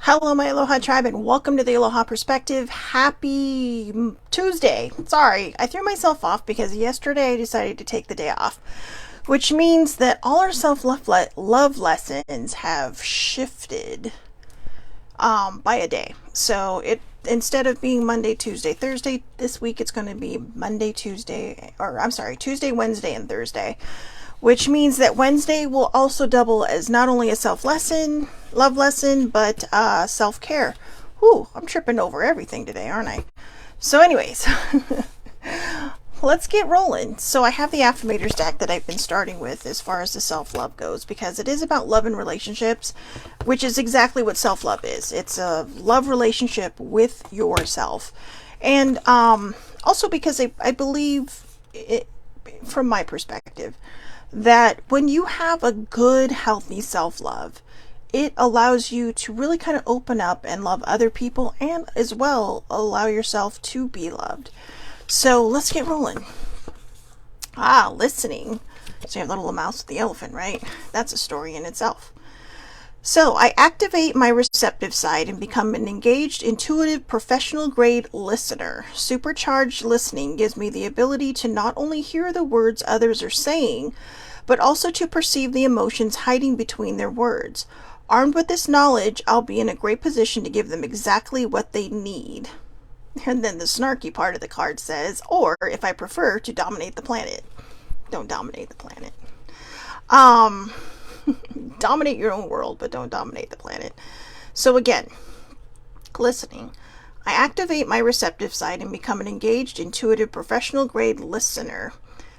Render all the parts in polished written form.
Hello, my Aloha tribe, and welcome to the Aloha Perspective. Happy Tuesday. Sorry, I threw myself off because yesterday I decided to take the day off, which means that all our self-love lessons have shifted by a day. So it instead of being Monday, Tuesday, Thursday, this week it's going to be Monday, Tuesday, or I'm sorry, Tuesday, Wednesday, and Thursday, which means that Wednesday will also double as not only a love lesson, but self care. Whew, I'm tripping over everything today, aren't I? So, anyways, let's get rolling. So, I have the affirmator stack that I've been starting with as far as the self love goes, because it is about love and relationships, which is exactly what self love is. It's a love relationship with yourself. And also because I believe, from my perspective, that when you have a good, healthy self love, it allows you to really kind of open up and love other people and as well allow yourself to be loved. So let's get rolling. Listening. So you have the little mouse with the elephant, right? That's a story in itself. So I activate my receptive side and become an engaged, intuitive, professional grade listener. Supercharged listening gives me the ability to not only hear the words others are saying, but also to perceive the emotions hiding between their words. Armed with this knowledge, I'll be in a great position to give them exactly what they need. And then the snarky part of the card says, or if I prefer, to dominate the planet. Don't dominate the planet. Dominate your own world, but don't dominate the planet. So again, listening. I activate my receptive side and become an engaged, intuitive, professional grade listener.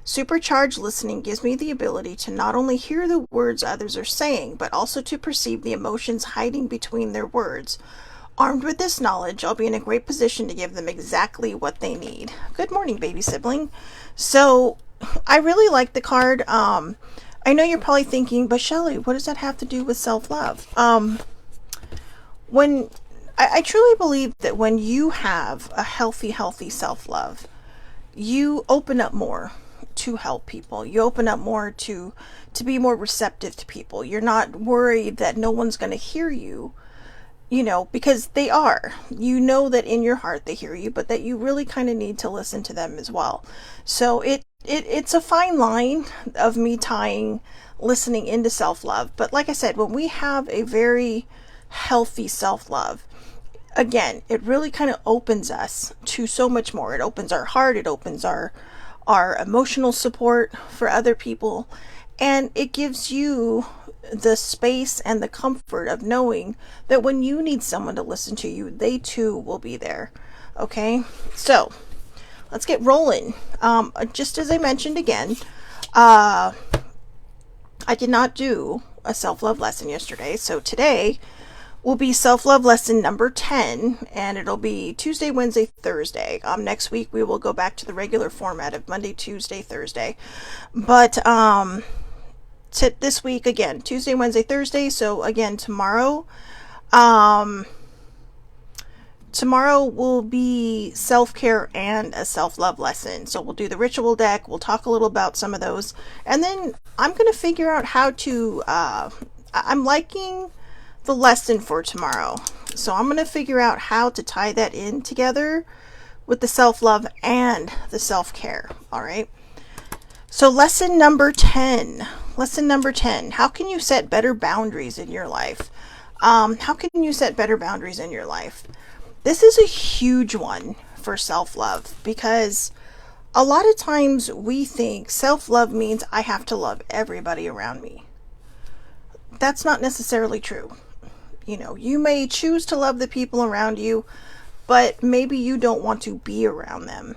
Supercharged listening gives me the ability to not only hear the words others are saying, but also to perceive the emotions hiding between their words. Armed with this knowledge, I'll be in a great position to give them exactly what they need. Good morning, baby sibling. So, I really like the card. I know you're probably thinking, but Shelley, what does that have to do with self-love? When I truly believe that when you have a healthy self-love, you open up more to help people. You open up more to be more receptive to people. You're not worried that no one's going to hear you, because they are. You know that in your heart they hear you, but that you really kind of need to listen to them as well. So it's a fine line of me tying listening into self-love. But like I said, when we have a very healthy self-love, again, it really kind of opens us to so much more. It opens our heart, it opens our emotional support for other people, and it gives you the space and the comfort of knowing that when you need someone to listen to you, they too will be there. Okay, so let's get rolling. Just as I mentioned again, I did not do a self-love lesson yesterday, so today will be self-love lesson number 10, and it'll be Tuesday, Wednesday, Thursday. Next week we will go back to the regular format of Monday, Tuesday, Thursday. But this week again, Tuesday, Wednesday, Thursday. So again, tomorrow will be self-care and a self-love lesson. So we'll do the ritual deck. We'll talk a little about some of those, and then I'm going to figure out how to. I'm liking the lesson for tomorrow, so I'm going to figure out how to tie that in together with the self-love and the self-care. All right, so lesson number 10, how can you set better boundaries in your life? How can you set better boundaries in your life? This is a huge one for self-love, because a lot of times we think self-love means I have to love everybody around me. That's not necessarily true. You may choose to love the people around you, but maybe you don't want to be around them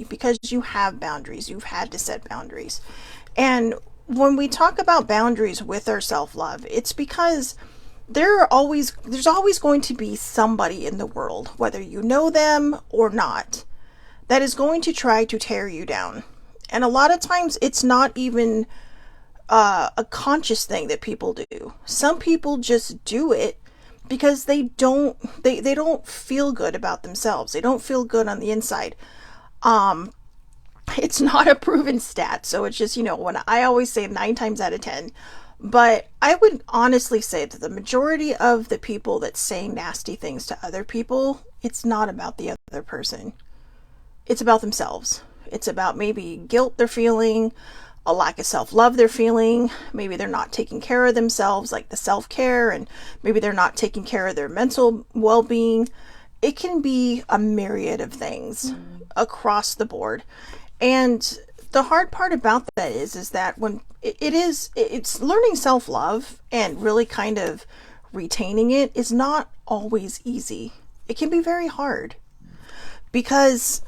because you have boundaries. You've had to set boundaries. And when we talk about boundaries with our self-love, it's because there's always going to be somebody in the world, whether you know them or not, that is going to try to tear you down. And a lot of times it's not even a conscious thing that people do. Some people just do it because they don't feel good about themselves. They don't feel good on the inside. It's not a proven stat, so it's just, when I always say 9 times out of 10, But I would honestly say that the majority of the people that say nasty things to other people, it's not about the other person. It's about themselves. It's about maybe guilt they're feeling, a lack of self-love they're feeling. Maybe they're not taking care of themselves, like the self-care, and maybe they're not taking care of their mental well-being. It can be a myriad of things across the board. And the hard part about that is that when it's learning self-love and really kind of retaining it is not always easy. It can be very hard because,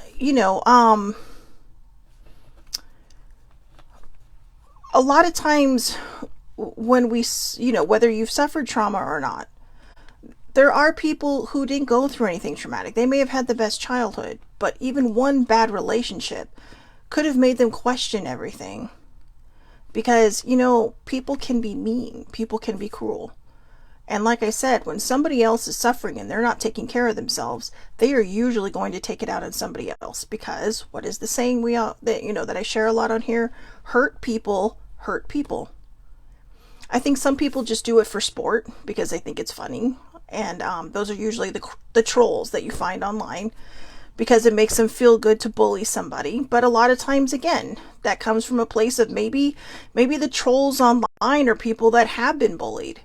a lot of times when whether you've suffered trauma or not, there are people who didn't go through anything traumatic. They may have had the best childhood, but even one bad relationship could have made them question everything. Because, people can be mean, people can be cruel. And like I said, when somebody else is suffering and they're not taking care of themselves, they are usually going to take it out on somebody else. Because what is the saying that I share a lot on here? Hurt people hurt people. I think some people just do it for sport because they think it's funny. And those are usually the trolls that you find online because it makes them feel good to bully somebody. But a lot of times, again, that comes from a place of maybe the trolls online are people that have been bullied.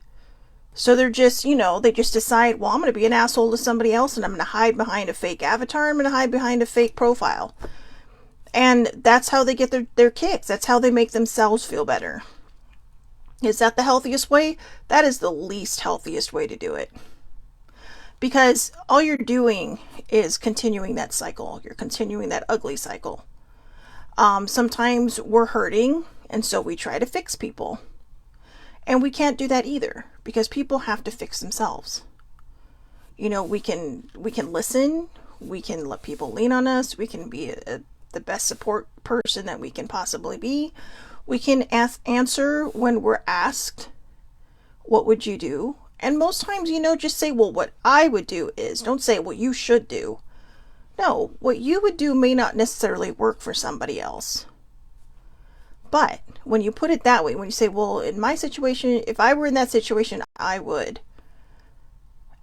So they're just, they just decide, well, I'm going to be an asshole to somebody else and I'm going to hide behind a fake avatar. I'm going to hide behind a fake profile. And that's how they get their kicks. That's how they make themselves feel better. Is that the healthiest way? That is the least healthiest way to do it. Because all you're doing is continuing that cycle. You're continuing that ugly cycle. Sometimes we're hurting, and so we try to fix people. And we can't do that either, because people have to fix themselves. We can listen. We can let people lean on us. We can be the best support person that we can possibly be. We can answer when we're asked, what would you do? And most times, just say, well, what I would do is, don't say what you should do. No, what you would do may not necessarily work for somebody else. But when you put it that way, when you say, well, in my situation, if I were in that situation, I would.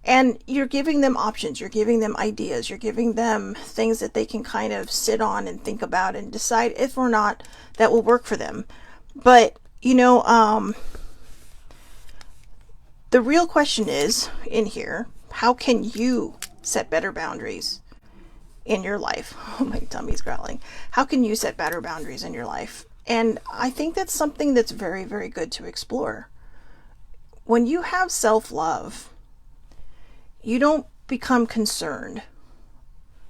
And you're giving them options, you're giving them ideas, you're giving them things that they can kind of sit on and think about and decide if or not that will work for them. But, the real question is in here, how can you set better boundaries in your life? Oh, my tummy's growling. How can you set better boundaries in your life? And I think that's something that's very, very good to explore. When you have self-love, you don't become concerned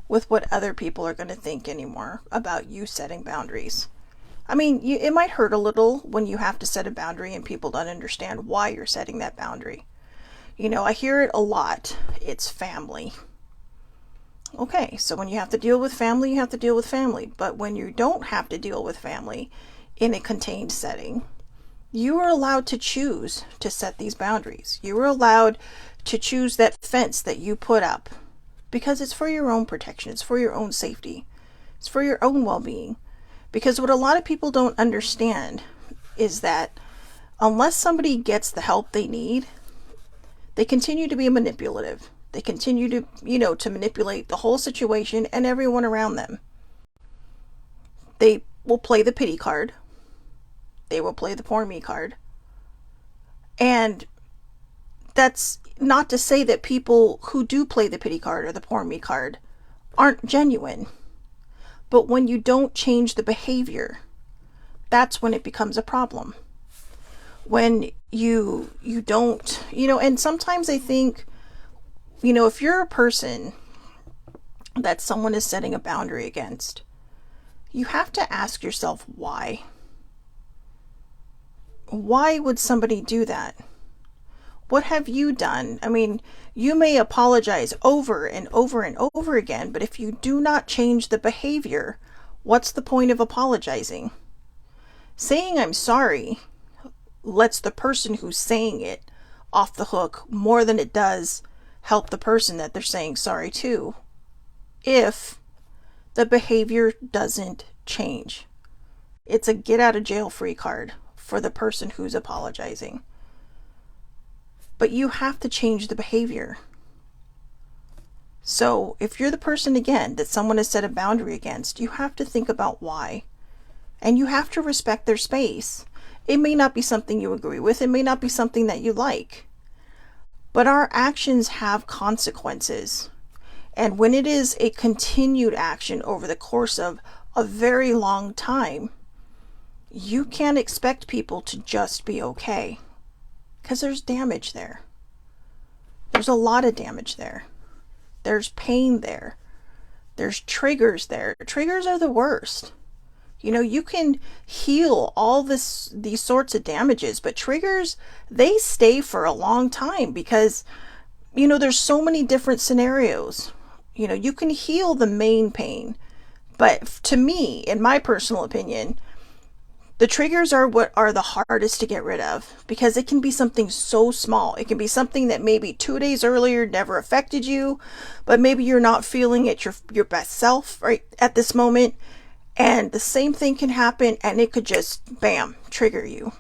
with what other people are going to think anymore about you setting boundaries. I mean, it might hurt a little when you have to set a boundary and people don't understand why you're setting that boundary. I hear it a lot. It's family. Okay, so when you have to deal with family, you have to deal with family. But when you don't have to deal with family in a contained setting, you are allowed to choose to set these boundaries. You are allowed to choose that fence that you put up because it's for your own protection. It's for your own safety. It's for your own well-being. Because what a lot of people don't understand is that unless somebody gets the help they need, they continue to be manipulative. They continue to, to manipulate the whole situation and everyone around them. They will play the pity card. They will play the poor me card. And that's not to say that people who do play the pity card or the poor me card aren't genuine. But when you don't change the behavior, that's when it becomes a problem. When you don't, and sometimes I think, if you're a person that someone is setting a boundary against, you have to ask yourself why. Why would somebody do that? What have you done? I mean, you may apologize over and over and over again, but if you do not change the behavior, what's the point of apologizing? Saying I'm sorry lets the person who's saying it off the hook more than it does help the person that they're saying sorry to, if the behavior doesn't change. It's a get out of jail free card for the person who's apologizing. But you have to change the behavior. So if you're the person, again, that someone has set a boundary against, you have to think about why. And you have to respect their space. It may not be something you agree with. It may not be something that you like. But our actions have consequences. And when it is a continued action over the course of a very long time, you can't expect people to just be okay. Because there's damage there. There's a lot of damage there. There's pain there. There's triggers there. Triggers are the worst. You know, you can heal all these sorts of damages, but triggers, they stay for a long time because, you know, there's so many different scenarios. You know, you can heal the main pain, but to me, in my personal opinion, the triggers are what are the hardest to get rid of, because it can be something so small. It can be something that maybe 2 days earlier never affected you, but maybe you're not feeling it your best self right at this moment. And the same thing can happen and it could just, bam, trigger you.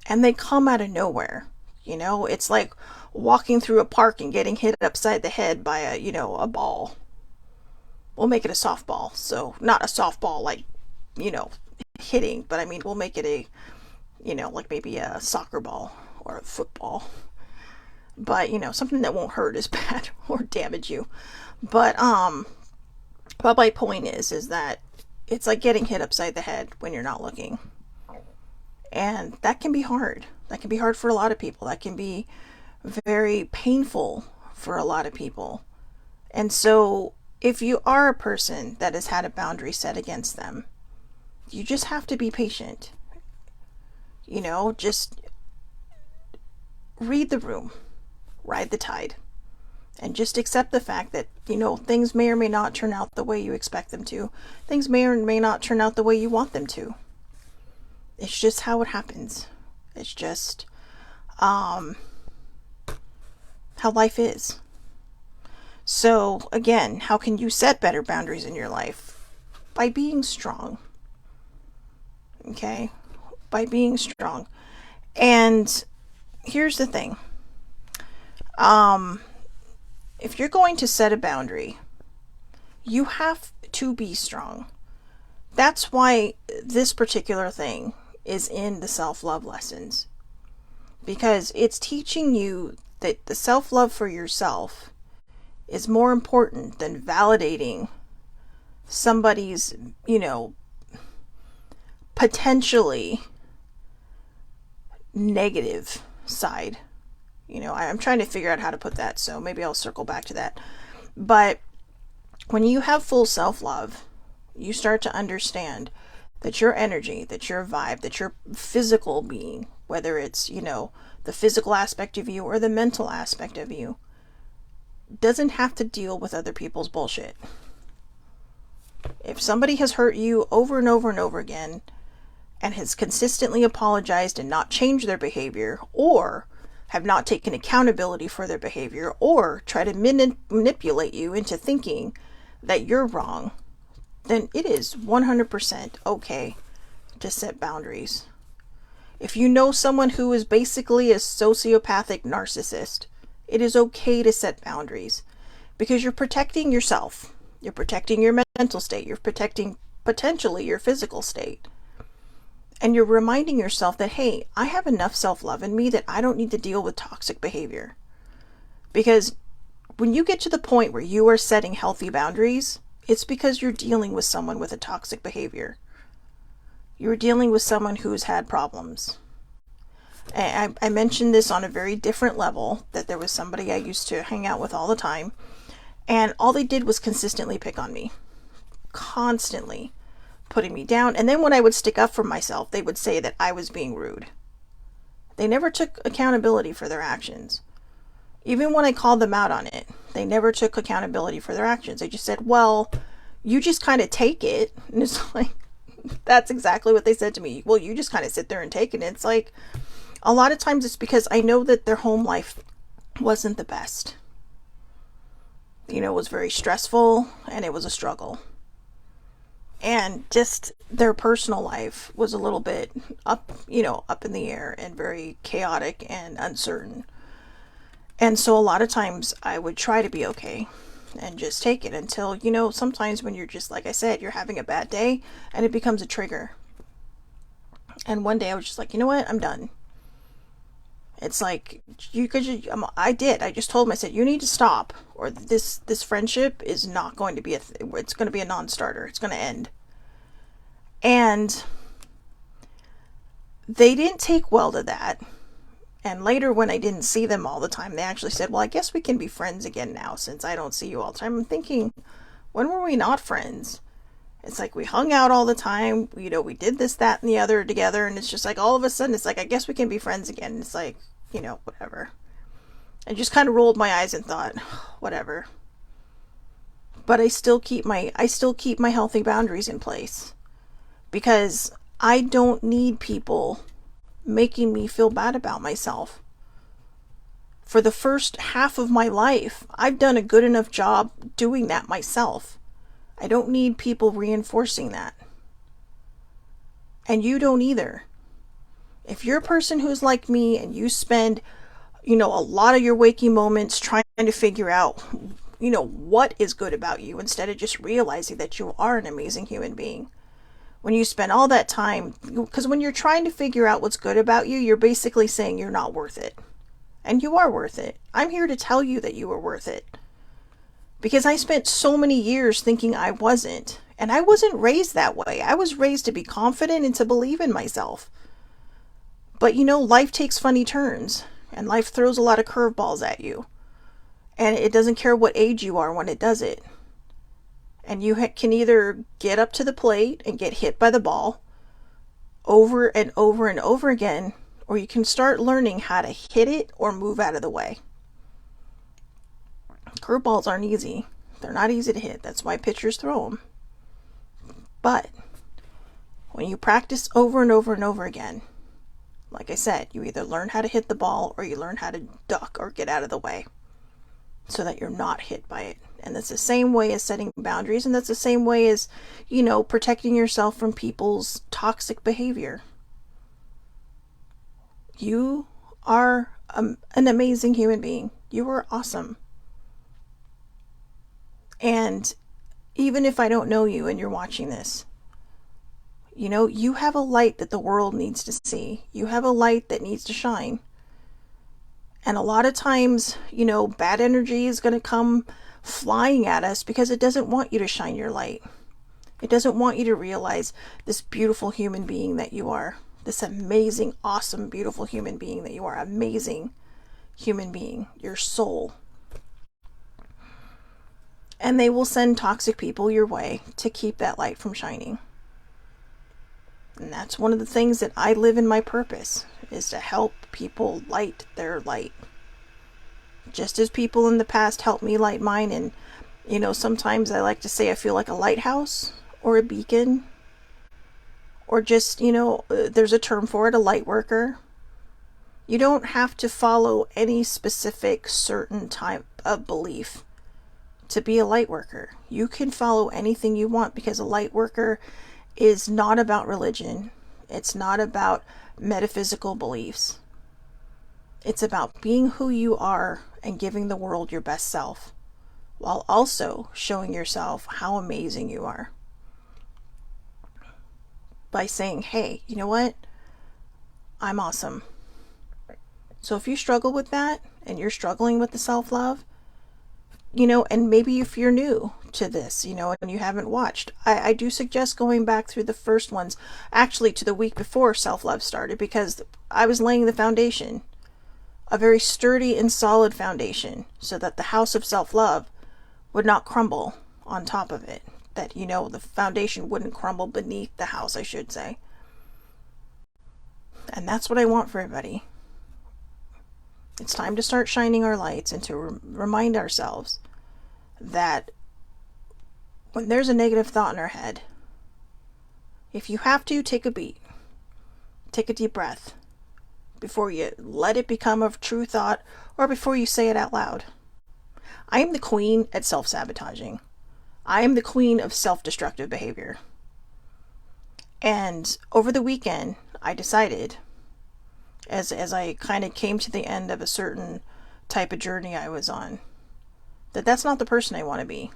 And they come out of nowhere. You know, it's like walking through a park and getting hit upside the head by a ball. We'll make it a softball. So not a softball like, hitting, but I mean, we'll make it like maybe a soccer ball or a football. But, something that won't hurt as bad or damage you. But my point is that it's like getting hit upside the head when you're not looking. And that can be hard. That can be hard for a lot of people. That can be very painful for a lot of people. And so if you are a person that has had a boundary set against them, you just have to be patient. Just read the room, ride the tide, and just accept the fact that, things may or may not turn out the way you expect them to. Things may or may not turn out the way you want them to. It's just how it happens. It's just how life is. So again, how can you set better boundaries in your life? By being strong. Okay? By being strong. And here's the thing. If you're going to set a boundary, you have to be strong. That's why this particular thing is in the self-love lessons. Because it's teaching you that the self-love for yourself is more important than validating somebody's, potentially negative side. I'm trying to figure out how to put that, so maybe I'll circle back to that. But when you have full self-love, you start to understand that your energy, that your vibe, that your physical being, whether it's, the physical aspect of you or the mental aspect of you, doesn't have to deal with other people's bullshit. If somebody has hurt you over and over and over again and has consistently apologized and not changed their behavior, or have not taken accountability for their behavior, or try to manipulate you into thinking that you're wrong, then it is 100% okay to set boundaries. If you know someone who is basically a sociopathic narcissist, it is okay to set boundaries, because you're protecting yourself. You're protecting your mental state. You're protecting potentially your physical state. And you're reminding yourself that, hey, I have enough self-love in me that I don't need to deal with toxic behavior. Because when you get to the point where you are setting healthy boundaries, it's because you're dealing with someone with a toxic behavior. You're dealing with someone who's had problems. I mentioned this on a very different level, that there was somebody I used to hang out with all the time, and all they did was consistently pick on me. Constantly putting me down. And then when I would stick up for myself, they would say that I was being rude. They never took accountability for their actions. Even when I called them out on it, they never took accountability for their actions. They just said, well, you just kind of take it. And it's like, that's exactly what they said to me. Well, you just kind of sit there and take it. And it's like, a lot of times it's because I know that their home life wasn't the best. It was very stressful and it was a struggle. and just their personal life was a little bit up in the air and very chaotic and uncertain. And so a lot of times I would try to be okay and just take it until, sometimes when you're just, like I said, you're having a bad day and it becomes a trigger. And one day I was just like, you know what? I'm done. It's like I did. I just told him. I said, you need to stop, or this friendship is not going to be it's going to be a non-starter. It's going to end. And they didn't take well to that. And later, when I didn't see them all the time, they actually said, well, I guess we can be friends again now since I don't see you all the time. I'm thinking, when were we not friends? It's like we hung out all the time. We did this, that, and the other together. And it's just like all of a sudden, it's like, I guess we can be friends again. It's like, whatever. I just kind of rolled my eyes and thought, whatever. But I still keep my healthy boundaries in place, because I don't need people making me feel bad about myself. For the first half of my life, I've done a good enough job doing that myself. I don't need people reinforcing that. And you don't either. If you're a person who's like me and you spend, a lot of your waking moments trying to figure out, what is good about you instead of just realizing that you are an amazing human being. When you spend all that time, because when you're trying to figure out what's good about you, you're basically saying you're not worth it. And you are worth it. I'm here to tell you that you are worth it. Because I spent so many years thinking I wasn't. And I wasn't raised that way. I was raised to be confident and to believe in myself. But life takes funny turns. And life throws a lot of curveballs at you. And it doesn't care what age you are when it does it. And you can either get up to the plate and get hit by the ball over and over and over again, or you can start learning how to hit it or move out of the way. Curveballs aren't easy. They're not easy to hit. That's why pitchers throw them. But when you practice over and over and over again, like I said, you either learn how to hit the ball or you learn how to duck or get out of the way so that you're not hit by it. And that's the same way as setting boundaries, and that's the same way as, protecting yourself from people's toxic behavior. You are an amazing human being. You are awesome. And even if I don't know you and you're watching this, you have a light that the world needs to see. You have a light that needs to shine. And a lot of times, bad energy is going to come flying at us because it doesn't want you to shine your light. It doesn't want you to realize this beautiful human being that you are. This amazing, awesome, beautiful human being that you are. Amazing human being. Your soul. And they will send toxic people your way to keep that light from shining. And that's one of the things that I live in my purpose, is to help people light their light. Just as people in the past helped me light mine. And, sometimes I like to say I feel like a lighthouse or a beacon. Or just, there's a term for it, a light worker. You don't have to follow any specific certain type of belief to be a light worker. You can follow anything you want, because a light worker is not about religion. It's not about metaphysical beliefs. It's about being who you are and giving the world your best self, while also showing yourself how amazing you are. By saying, hey, you know what? I'm awesome. So if you struggle with that and you're struggling with the self-love, and maybe if you're new to this, and you haven't watched, I do suggest going back through the first ones, actually to the week before self-love started, because I was laying the foundation, a very sturdy and solid foundation, so that the house of self-love would not crumble on top of it. That, the foundation wouldn't crumble beneath the house, I should say. And that's what I want for everybody. It's time to start shining our lights and to remind ourselves that when there's a negative thought in our head, if you have to, take a beat. Take a deep breath before you let it become a true thought, or before you say it out loud. I am the queen at self-sabotaging. I am the queen of self-destructive behavior. And over the weekend, I decided, as I kind of came to the end of a certain type of journey I was on, that that's not the person I want to be.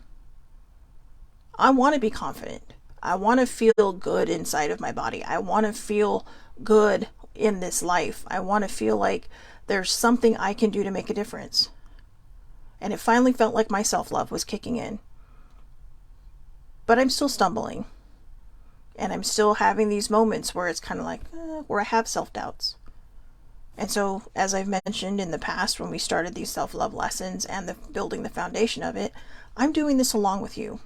I want to be confident. I want to feel good inside of my body. I want to feel good in this life. I want to feel like there's something I can do to make a difference. And it finally felt like my self-love was kicking in. But I'm still stumbling. And I'm still having these moments where it's kind of like, where I have self-doubts. And so, as I've mentioned in the past when we started these self-love lessons and building the foundation of it, I'm doing this along with you.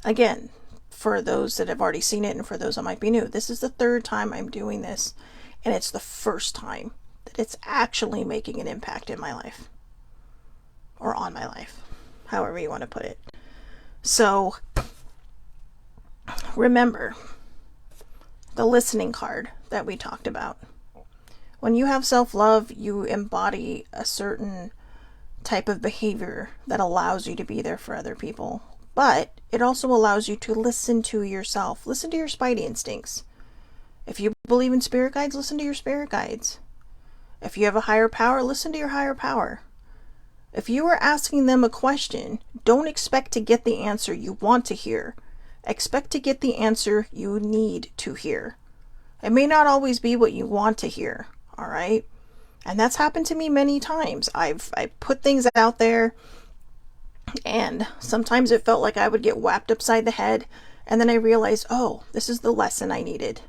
Again, for those that have already seen it and for those that might be new, this is the third time I'm doing this, and it's the first time that it's actually making an impact in my life. Or on my life, however you want to put it. So, remember the listening card that we talked about. When you have self-love, you embody a certain type of behavior that allows you to be there for other people. But it also allows you to listen to yourself. Listen to your spidey instincts. If you believe in spirit guides, listen to your spirit guides. If you have a higher power, listen to your higher power. If you are asking them a question, don't expect to get the answer you want to hear. Expect to get the answer you need to hear. It may not always be what you want to hear, all right? And that's happened to me many times. I put things out there, and sometimes it felt like I would get whapped upside the head, and then I realized, oh, this is the lesson I needed.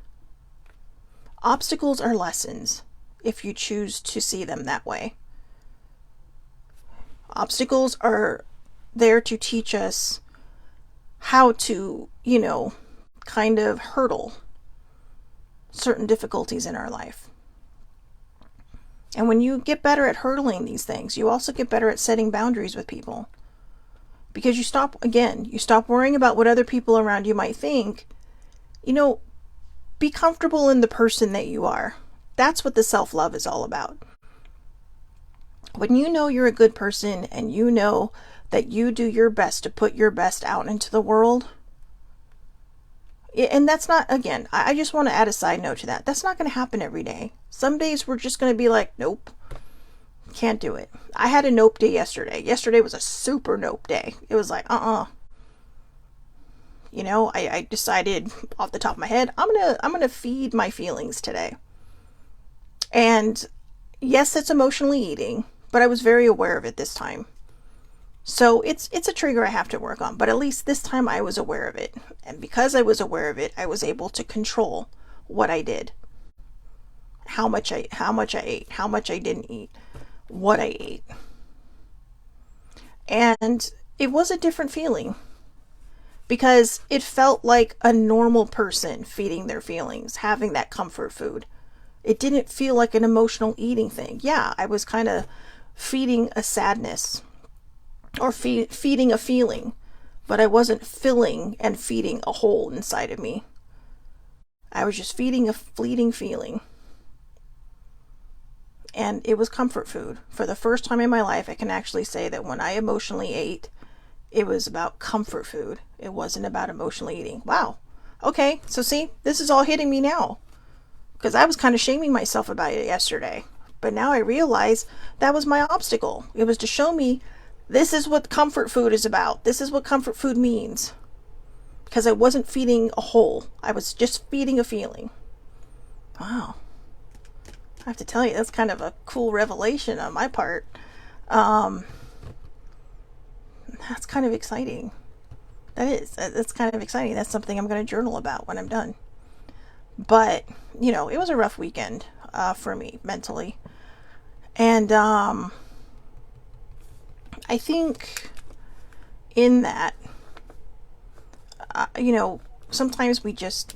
Obstacles are lessons, if you choose to see them that way. Obstacles are there to teach us how to, kind of hurdle certain difficulties in our life. And when you get better at hurdling these things, you also get better at setting boundaries with people. Because you stop worrying about what other people around you might think. Be comfortable in the person that you are. That's what the self-love is all about. When you know you're a good person and you know that you do your best to put your best out into the world, and that's not, again, I just want to add a side note to that. That's not going to happen every day. Some days we're just going to be like, nope, can't do it. I had a nope day yesterday. Yesterday was a super nope day. It was like, I decided off the top of my head, I'm gonna feed my feelings today. And yes, it's emotionally eating, but I was very aware of it this time. So it's a trigger I have to work on, but at least this time I was aware of it. And because I was aware of it, I was able to control what I did. How much I ate, how much I didn't eat, what I ate. And it was a different feeling because it felt like a normal person feeding their feelings, having that comfort food. It didn't feel like an emotional eating thing. Yeah, I was kind of feeding a sadness or feeding a feeling, but I wasn't filling and feeding a hole inside of me. I was just feeding a fleeting feeling. And it was comfort food. For the first time in my life, I can actually say that when I emotionally ate, it was about comfort food. It wasn't about emotionally eating. Wow. Okay, so see, this is all hitting me now. Because I was kind of shaming myself about it yesterday. But now I realize that was my obstacle. It was to show me this is what comfort food is about. This is what comfort food means. Because I wasn't feeding a hole. I was just feeding a feeling. Wow. I have to tell you, that's kind of a cool revelation on my part. That's kind of exciting. That is. That's kind of exciting. That's something I'm going to journal about when I'm done. But, it was a rough weekend for me mentally. And I think in that, sometimes we just,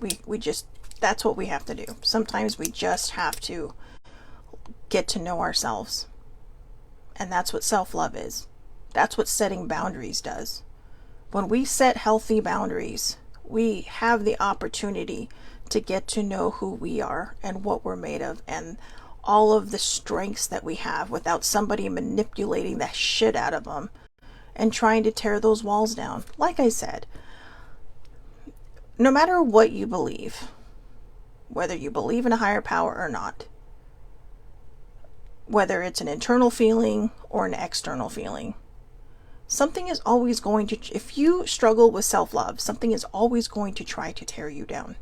that's what we have to do. Sometimes we just have to get to know ourselves. And that's what self-love is. That's what setting boundaries does. When we set healthy boundaries, we have the opportunity to get to know who we are and what we're made of and all of the strengths that we have without somebody manipulating the shit out of them and trying to tear those walls down. Like I said, no matter what you believe, whether you believe in a higher power or not, whether it's an internal feeling or an external feeling, something is always going to, if you struggle with self-love, something is always going to try to tear you down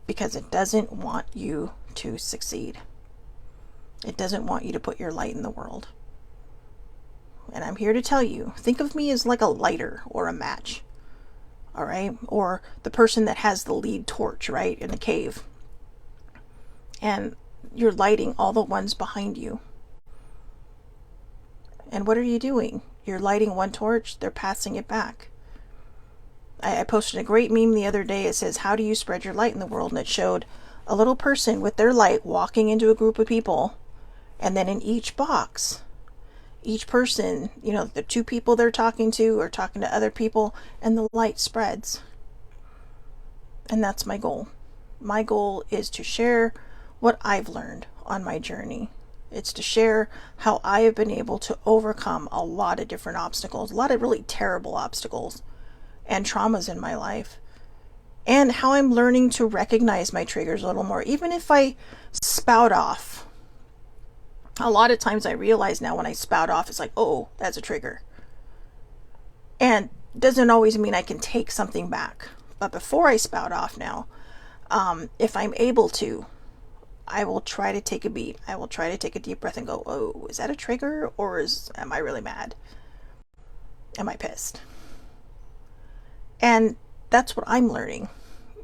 because it doesn't want you to succeed. It doesn't want you to put your light in the world. And I'm here to tell you, think of me as like a lighter or a match, all right? Or the person that has the lead torch, right, in the cave. And you're lighting all the ones behind you. And what are you doing? You're lighting one torch, they're passing it back. I posted a great meme the other day. It says, how do you spread your light in the world? And it showed a little person with their light walking into a group of people. And then in each box, each person, you know, the two people they're talking to are talking to other people, and the light spreads. And that's my goal. My goal is to share what I've learned on my journey. It's to share how I have been able to overcome a lot of different obstacles, a lot of really terrible obstacles and traumas in my life, and how I'm learning to recognize my triggers a little more. Even if I spout off, a lot of times I realize now when I spout off, it's like, oh, that's a trigger. And doesn't always mean I can take something back. But before I spout off now, if I'm able to, I will try to take a beat. I will try to take a deep breath and go, oh, is that a trigger? Or am I really mad? Am I pissed? And that's what I'm learning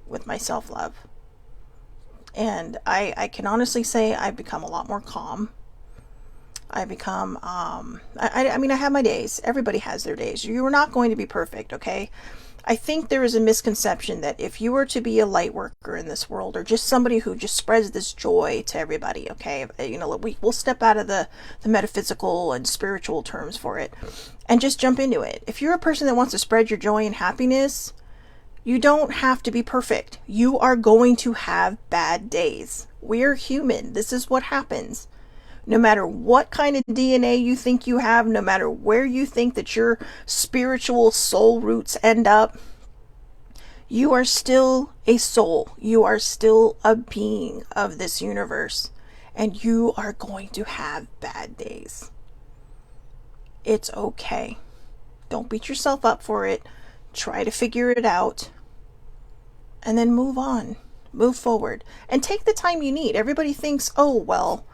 with my self-love. And I can honestly say I've become a lot more calm. I become, I mean, I have my days. Everybody has their days. You are not going to be perfect, okay? I think there is a misconception that if you were to be a light worker in this world, or just somebody who just spreads this joy to everybody, okay? You know, we'll step out of the metaphysical and spiritual terms for it and just jump into it. If you're a person that wants to spread your joy and happiness, you don't have to be perfect. You are going to have bad days. We're human. This is what happens. No matter what kind of DNA you think you have, no matter where you think that your spiritual soul roots end up, you are still a soul. You are still a being of this universe. And you are going to have bad days. It's okay. Don't beat yourself up for it. Try to figure it out. And then move on. Move forward. And take the time you need. Everybody thinks, oh, well,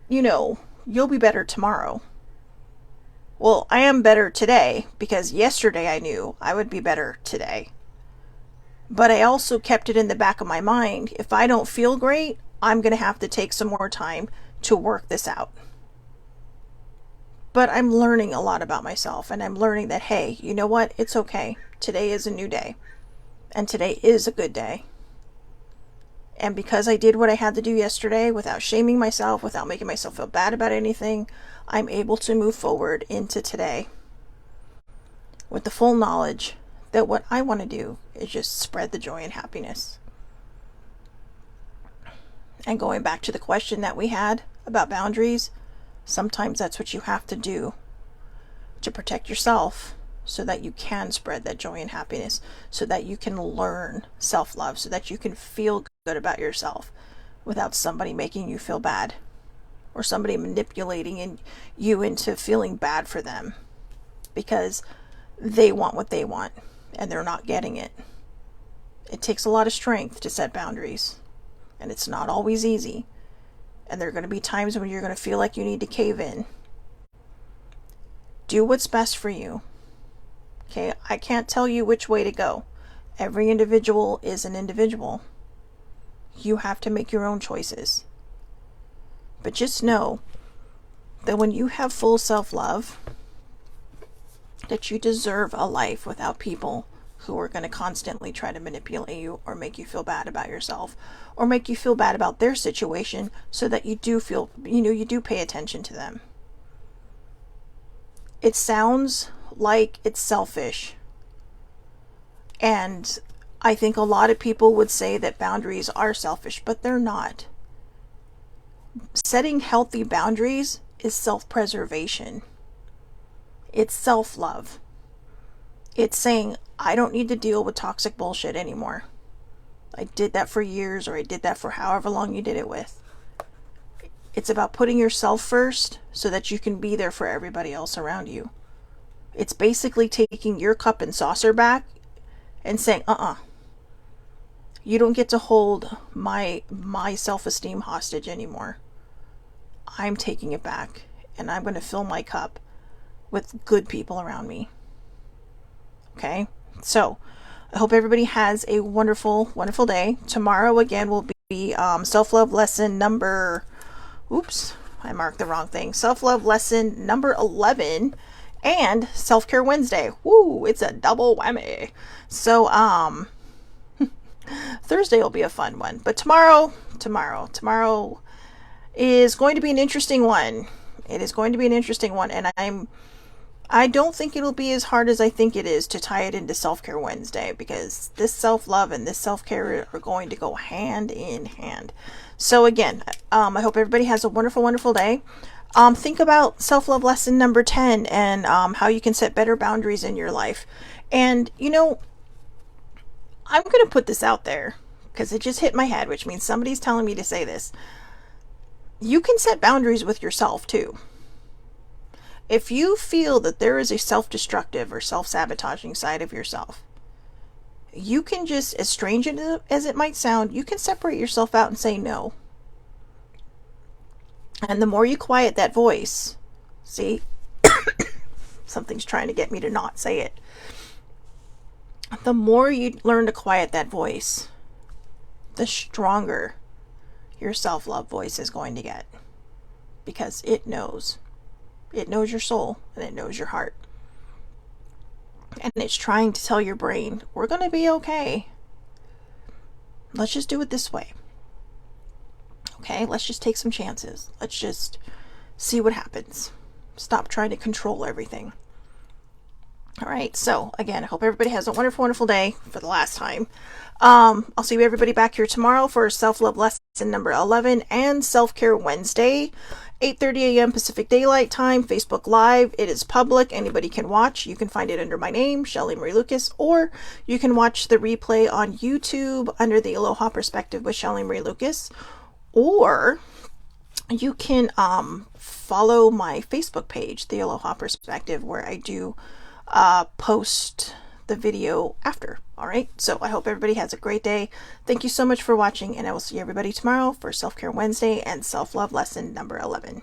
you know, you'll be better tomorrow. Well, I am better today because yesterday I knew I would be better today. But I also kept it in the back of my mind. If I don't feel great, I'm going to have to take some more time to work this out. But I'm learning a lot about myself, and I'm learning that, hey, you know what? It's okay. Today is a new day. And today is a good day. And because I did what I had to do yesterday without shaming myself, without making myself feel bad about anything, I'm able to move forward into today with the full knowledge that what I want to do is just spread the joy and happiness. And going back to the question that we had about boundaries, sometimes that's what you have to do to protect yourself, so that you can spread that joy and happiness, so that you can learn self-love, so that you can feel good about yourself without somebody making you feel bad, or somebody manipulating you into feeling bad for them because they want what they want and they're not getting it. It takes a lot of strength to set boundaries, and it's not always easy. And there are going to be times when you're going to feel like you need to cave in. Do what's best for you. Okay, I can't tell you which way to go. Every individual is an individual. You have to make your own choices. But just know that when you have full self-love, that you deserve a life without people who are going to constantly try to manipulate you or make you feel bad about yourself or make you feel bad about their situation, so that you do feel, you do pay attention to them. It sounds like it's selfish. And I think a lot of people would say that boundaries are selfish, but they're not. Setting healthy boundaries is self-preservation. It's self-love. It's saying, I don't need to deal with toxic bullshit anymore. I did that for years, or I did that for however long you did it with. It's about putting yourself first so that you can be there for everybody else around you. It's basically taking your cup and saucer back and saying, you don't get to hold my self-esteem hostage anymore. I'm taking it back, and I'm going to fill my cup with good people around me. Okay? So, I hope everybody has a wonderful, wonderful day. Tomorrow, again, will be self-love lesson number... Oops, I marked the wrong thing. Self-love lesson number 11 and Self-Care Wednesday. Woo, it's a double whammy. So, Thursday will be a fun one. But tomorrow is going to be an interesting one. It is going to be an interesting one, and I don't think it'll be as hard as I think it is to tie it into Self-Care Wednesday, because this self-love and this self-care are going to go hand in hand. So again, I hope everybody has a wonderful, wonderful day. Think about self-love lesson number 10 and how you can set better boundaries in your life. And, you know, I'm going to put this out there because it just hit my head, which means somebody's telling me to say this. You can set boundaries with yourself too. If you feel that there is a self-destructive or self-sabotaging side of yourself, you can just, as strange as it might sound, you can separate yourself out and say no. And the more you quiet that voice, see, something's trying to get me to not say it. The more you learn to quiet that voice, the stronger your self-love voice is going to get. Because it knows. It knows your soul and it knows your heart. And it's trying to tell your brain, we're going to be okay. Let's just do it this way. Okay, let's just take some chances. Let's just see what happens. Stop trying to control everything. All right, so again, I hope everybody has a wonderful, wonderful day for the last time. I'll see everybody back here tomorrow for self-love lesson number 11 and Self-Care Wednesday, 8:30 a.m. Pacific Daylight Time, Facebook Live. It is public. Anybody can watch. You can find it under my name, Shelly Marie Lucas, or you can watch the replay on YouTube under the Aloha Perspective with Shelly Marie Lucas, or you can follow my Facebook page, the Aloha Perspective, where I do post the video after. All right, so I hope everybody has a great day. Thank you so much for watching, and I will see everybody tomorrow for Self-Care Wednesday and Self-Love lesson number 11.